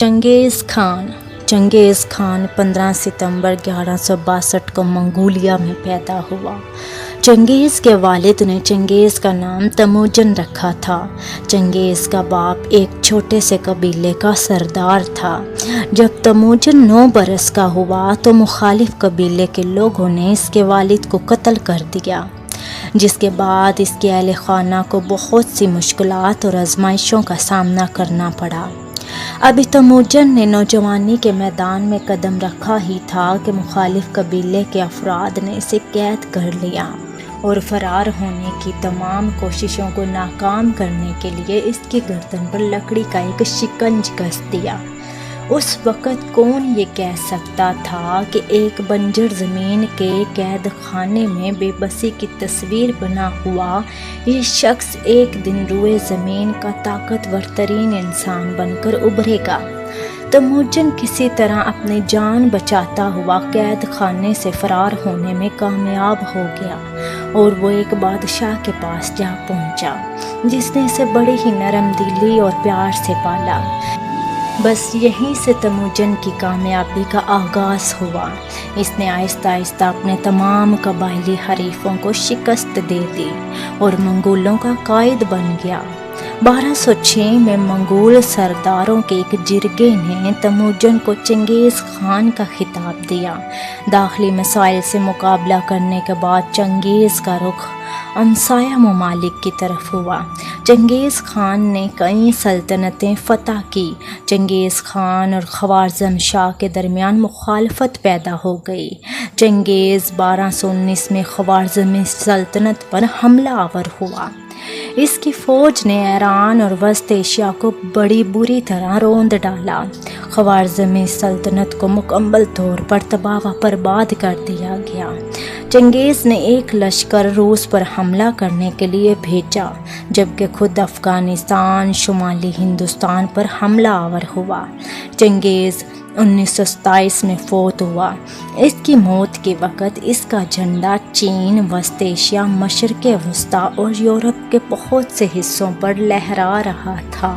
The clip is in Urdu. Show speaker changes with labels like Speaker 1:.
Speaker 1: چنگیز خان 15 ستمبر 1162 کو منگولیا میں پیدا ہوا۔ چنگیز کے والد نے چنگیز کا نام تموجن رکھا تھا۔ چنگیز کا باپ ایک چھوٹے سے قبیلے کا سردار تھا۔ جب تموجن 9 برس کا ہوا تو مخالف قبیلے کے لوگوں نے اس کے والد کو قتل کر دیا، جس کے بعد اس کے اہل خانہ کو بہت سی مشکلات اور آزمائشوں کا سامنا کرنا پڑا۔ ابھی تموجن نے نوجوانی کے میدان میں قدم رکھا ہی تھا کہ مخالف قبیلے کے افراد نے اسے قید کر لیا اور فرار ہونے کی تمام کوششوں کو ناکام کرنے کے لیے اس کی گردن پر لکڑی کا ایک شکنج کس دیا۔ اس وقت کون یہ کہہ سکتا تھا کہ ایک بنجر زمین کے قید خانے میں بے بسی کی تصویر بنا ہوا یہ شخص ایک دن روئے زمین کا طاقتور ترین انسان بن کر ابھرے گا۔ تموجن کسی طرح اپنی جان بچاتا ہوا قید خانے سے فرار ہونے میں کامیاب ہو گیا اور وہ ایک بادشاہ کے پاس جا پہنچا، جس نے اسے بڑی ہی نرم دلی اور پیار سے پالا۔ بس یہیں سے تموجن کی کامیابی کا آغاز ہوا۔ اس نے آہستہ آہستہ اپنے تمام قبائلی حریفوں کو شکست دے دی اور منگولوں کا قائد بن گیا۔ 1206 میں منگول سرداروں کے ایک جرگے نے تموجن کو چنگیز خان کا خطاب دیا۔ داخلی مسائل سے مقابلہ کرنے کے بعد چنگیز کا رخ ہمسایہ ممالک کی طرف ہوا۔ چنگیز خان نے کئی سلطنتیں فتح کی۔ چنگیز خان اور خوارزم شاہ کے درمیان مخالفت پیدا ہو گئی۔ چنگیز 1219 میں خوارزمی سلطنت پر حملہ آور ہوا۔ اس کی فوج نے ایران اور وسط ایشیا کو بڑی بری طرح روند ڈالا۔ خوارزمی سلطنت کو مکمل طور پر تباہ و برباد کر دیا گیا۔ چنگیز نے ایک لشکر روس پر حملہ کرنے کے لیے بھیجا، جبکہ خود افغانستان، شمالی ہندوستان پر حملہ آور ہوا۔ چنگیز 1927 میں فوت ہوا۔ اس کی موت کے وقت اس کا جھنڈا چین، وسط ایشیا، مشرق وسطیٰ اور یورپ کے بہت سے حصوں پر لہرا رہا تھا۔